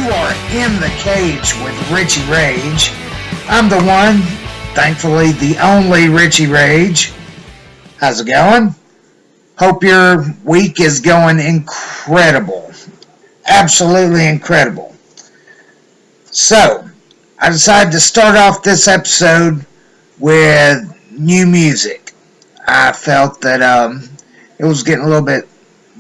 You are in the cage with Richie Rage. I'm the one, thankfully the only Richie Rage. How's it going? Hope your week is going incredible. Absolutely incredible. So, I decided to start off this episode with new music. I felt that it was getting a little bit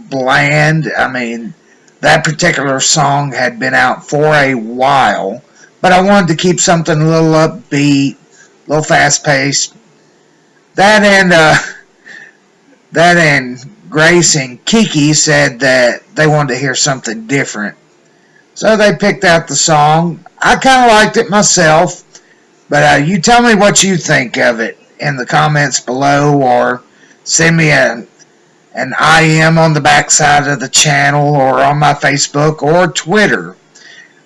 bland. I mean, that particular song had been out for a while, but I wanted to keep something a little upbeat, a little fast-paced. That and Grace and Kiki said that they wanted to hear something different. So they picked out the song. I kind of liked it myself, but you tell me what you think of it in the comments below, or send me an IM on the backside of the channel, or on my Facebook or Twitter.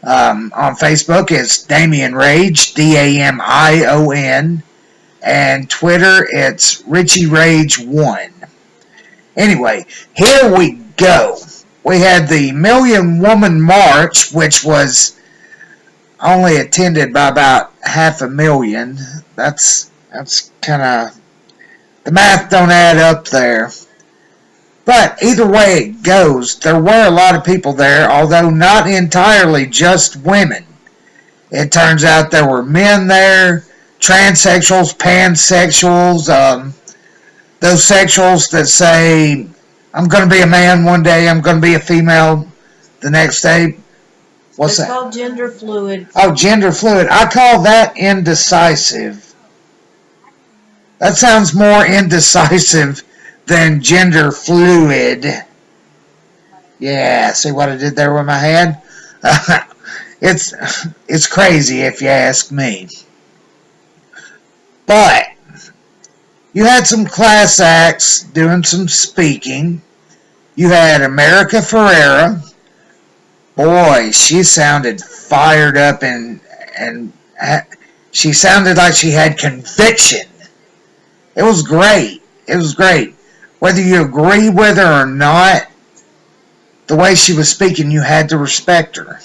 On Facebook, it's Damian Rage, Damion, and Twitter, it's Richie Rage 1. Anyway, here we go. We had the Million Woman March, which was only attended by about 500,000. That's kind of, the math don't add up there. But either way it goes, there were a lot of people there, although not entirely just women. It turns out there were men there, transsexuals, pansexuals, those sexuals that say, I'm going to be a man one day, I'm going to be a female the next day. What's that? It's called gender fluid. Oh, gender fluid. I call that indecisive. That sounds more indecisive than gender fluid. Yeah, see what I did there with my hand? It's crazy if you ask me. But you had some class acts doing some speaking. You had America Ferrera. Boy, she sounded fired up and she sounded like she had conviction. It was great. It was great. Whether you agree with her or not, the way she was speaking, you had to respect her.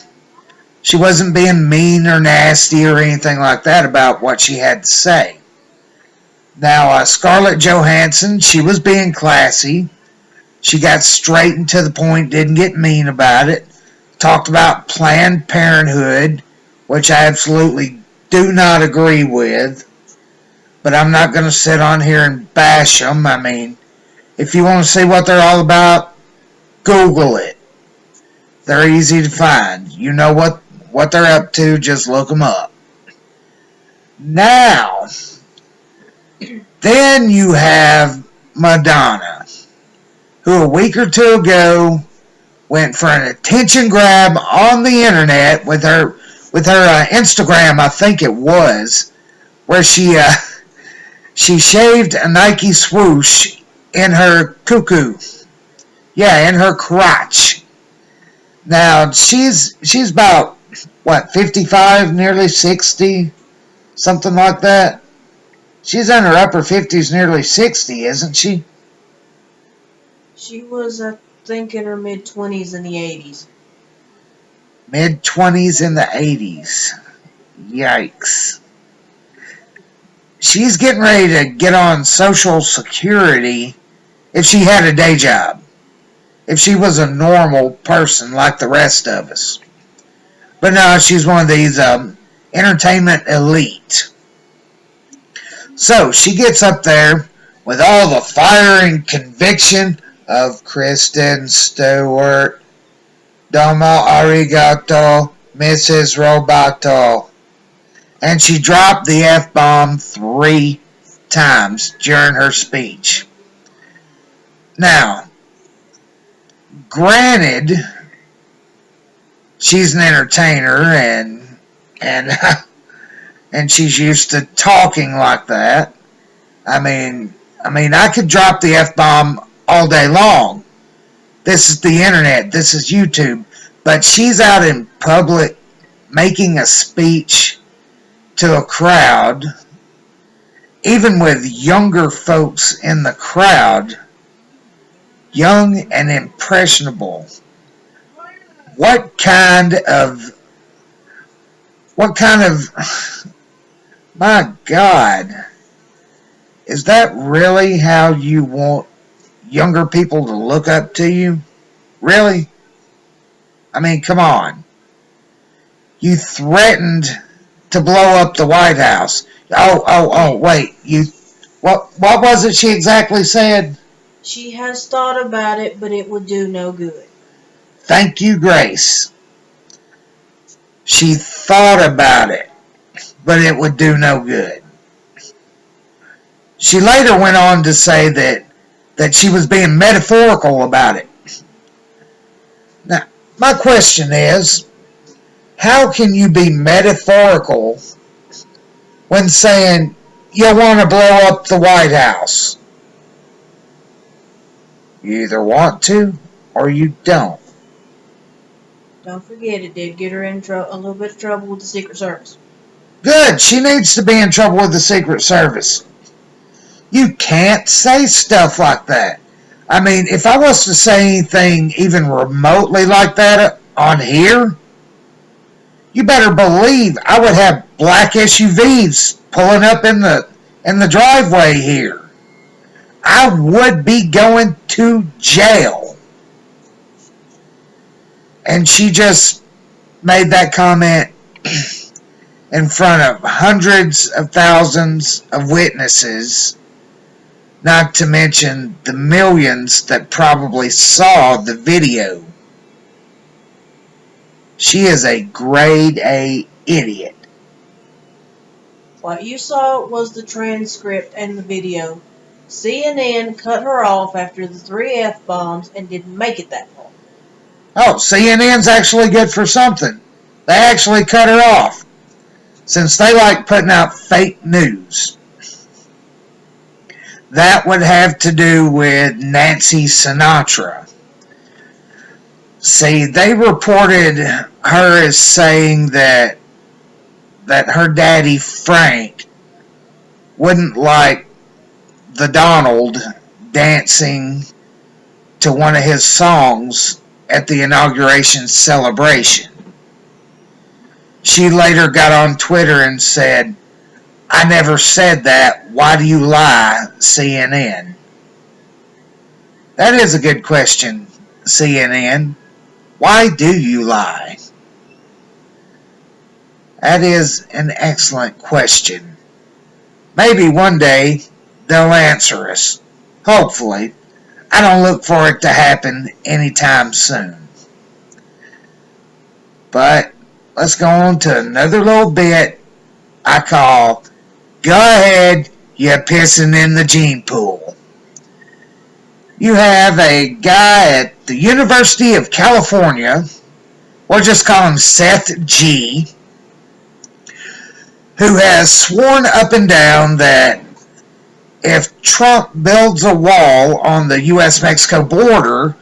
She wasn't being mean or nasty or anything like that about what she had to say. Now, Scarlet Johansson, she was being classy. She got straight and to the point, didn't get mean about it. Talked about Planned Parenthood, which I absolutely do not agree with. But I'm not going to sit on here and bash them. I mean, if you want to see what they're all about, Google it. They're easy to find. You know what they're up to, just look them up. Now, then you have Madonna, who a week or two ago went for an attention grab on the internet with her Instagram, I think it was, where she shaved a Nike swoosh in her cuckoo. Yeah, in her crotch. Now, she's about, 55, nearly 60? Something like that. She's in her upper 50s, nearly 60, isn't she? She was, I think, in her mid-20s in the 80s. Mid-20s in the 80s. Yikes. She's getting ready to get on Social Security if she had a day job. If she was a normal person like the rest of us. But no, she's one of these entertainment elite. So she gets up there with all the fire and conviction of Kristen Stewart. Domo arigato, Mrs. Roboto. And she dropped the F-bomb 3 times during her speech. Now, granted, she's an entertainer and she's used to talking like that. I mean, I could drop the F-bomb all day long. This is the internet. This is YouTube. But she's out in public making a speech to a crowd, even with younger folks in the crowd, young and impressionable. What kind of What kind of... My God. Is that really how you want younger people to look up to you? Really? I mean, come on. You threatened to blow up the White House. Wait. What was it she exactly said? She has thought about it, but it would do no good. Thank you, Grace. She thought about it, but it would do no good. She later went on to say that she was being metaphorical about it. Now, my question is, how can you be metaphorical when saying you want to blow up the White House? You either want to or you don't. Don't forget, it did get her in a little bit of trouble with the Secret Service. Good. She needs to be in trouble with the Secret Service. You can't say stuff like that. I mean, if I was to say anything even remotely like that on here, you better believe I would have black SUVs pulling up in the driveway here. I would be going to jail. And she just made that comment in front of hundreds of thousands of witnesses, not to mention the millions that probably saw the video. She is a grade A idiot. What you saw was the transcript and the video. CNN cut her off after the 3 F-bombs and didn't make it that far. Oh, CNN's actually good for something. They actually cut her off, since they like putting out fake news. That would have to do with Nancy Sinatra. See, they reported her as saying that her daddy Frank wouldn't like the Donald dancing to one of his songs at the inauguration celebration. She later got on Twitter and said, "I never said that. Why do you lie, CNN?" That is a good question, CNN. Why do you lie? That is an excellent question. Maybe one day they'll answer us. Hopefully. I don't look for it to happen anytime soon. But let's go on to another little bit I call, "Go ahead, you're pissing in the gene pool." You have a guy at the University of California, we'll just call him Seth G., who has sworn up and down that if Trump builds a wall on the U.S.-Mexico border,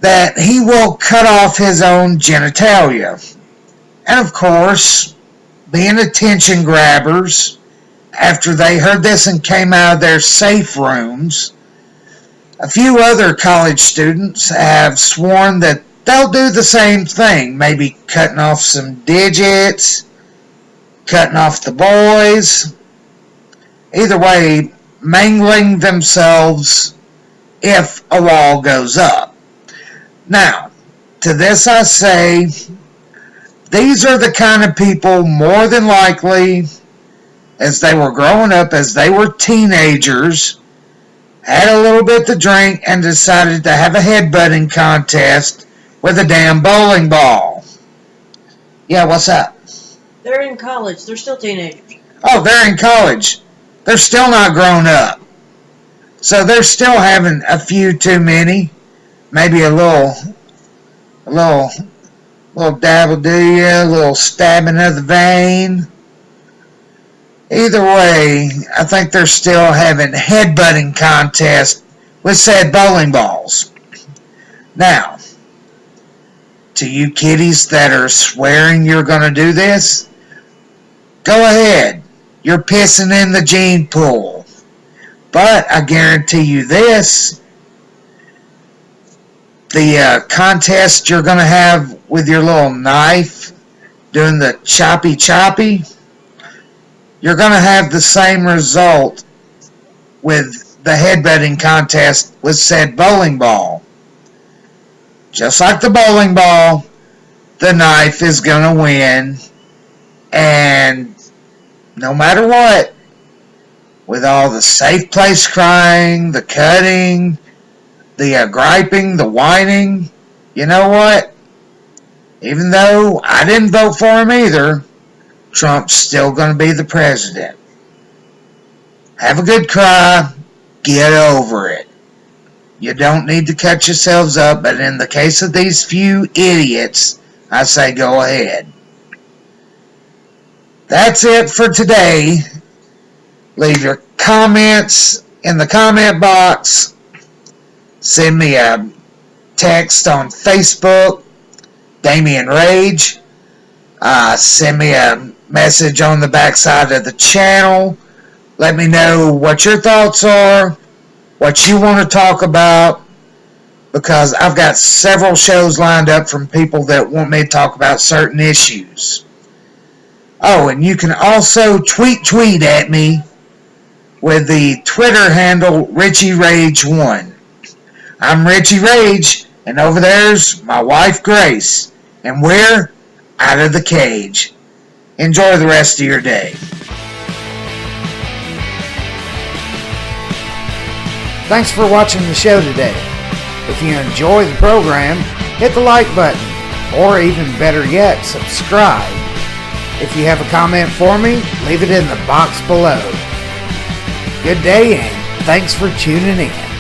that he will cut off his own genitalia. And of course, being attention grabbers, after they heard this and came out of their safe rooms, a few other college students have sworn that they'll do the same thing, maybe cutting off some digits, cutting off the boys. Either way, mangling themselves if a wall goes up. Now, to this I say, these are the kind of people more than likely, as they were growing up, as they were teenagers, had a little bit to drink and decided to have a headbutting contest with a damn bowling ball. Yeah, what's up? They're in college. They're still teenagers. Oh, they're in college. They're still not grown up. So they're still having a few too many. Maybe a little dabble do you, a little stabbing of the vein. Either way, I think they're still having headbutting contests with said bowling balls. Now, to you kiddies that are swearing you're going to do this, go ahead. You're pissing in the gene pool. But I guarantee you this, the contest you're going to have with your little knife doing the choppy choppy, you're going to have the same result with the headbutting contest with said bowling ball. Just like the bowling ball, the knife is going to win, and no matter what, with all the safe place crying, the cutting, the griping, the whining, you know what? Even though I didn't vote for him either, Trump's still going to be the president. Have a good cry. Get over it. You don't need to cut yourselves up, but in the case of these few idiots, I say go ahead. That's it for today. Leave your comments in the comment box. Send me a text on Facebook, Damien Rage. Send me a message on the backside of the channel. Let me know what your thoughts are, what you want to talk about, because I've got several shows lined up from people that want me to talk about certain issues. Oh, and you can also tweet at me with the Twitter handle RichieRage1. I'm Richie Rage, and over there's my wife Grace, and we're out of the cage. Enjoy the rest of your day. Thanks for watching the show today. If you enjoy the program, hit the like button, or even better yet, subscribe. If you have a comment for me, leave it in the box below. Good day, and thanks for tuning in.